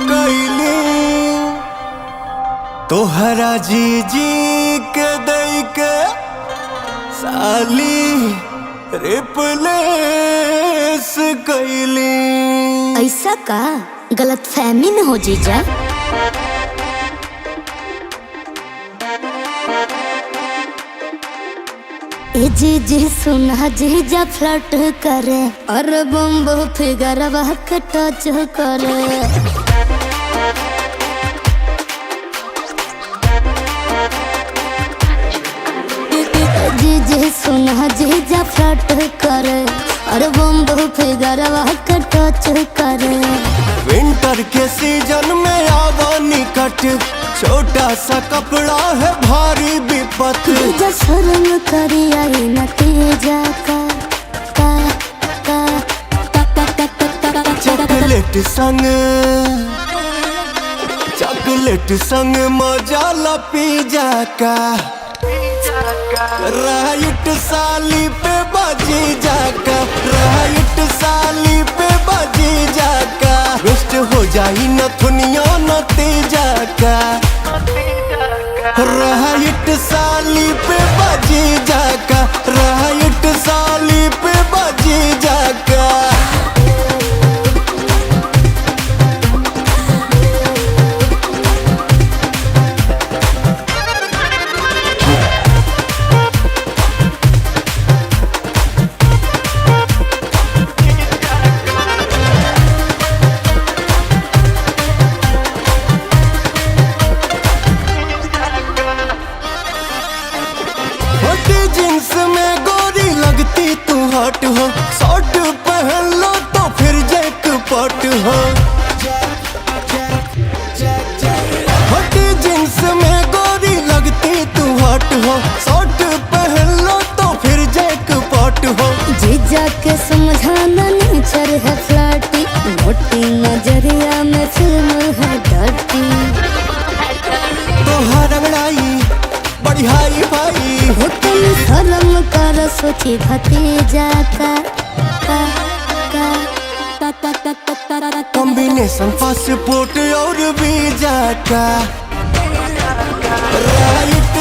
कैली तोहरा जी के दई के साली रिप्लेस कैली। ऐसा का गलत फहमी न हो जीजा। ए जीजी सुना जीजा फ्लर्ट करे और बम्बो फिगर के टच करे। जीजी सुना जीजा फ्लर्ट करे और बम्बो फिगर के टच करे। विंटर के सीजन में आवा निकट, छोटा सा कपड़ा है भारी विपत। जीजा शर्म करी आई नतीजा का चॉकलेट संग मजा ला पिज़्ज़ा का। राइट साली पे बाजी जाका, राइट साली पे बाजी जाका। वेस्ट हो जाई न दुनिया नतीजा का। राइट साली पे बाजी जाका, राइट साली पे बाजी जाका। जींस में गोरी लगती तू हॉट हो, शॉर्ट पहन लो तो फिर जैकपॉट हो। हॉट जींस में गोरी लगती तू हॉट हो, शॉर्ट पहन लो तो फिर जैकपॉट हो। जीजा के समझाना नेचर है फ्लर्टी, मोटी नजरिया में फिल्म है डर्टी। तोहार अंगड़ाई बड़ी हाई भाई, तुम शर्म कर सोची भतीजा का कॉम्बिनेशन पासपोर्ट और वीजा का। राइट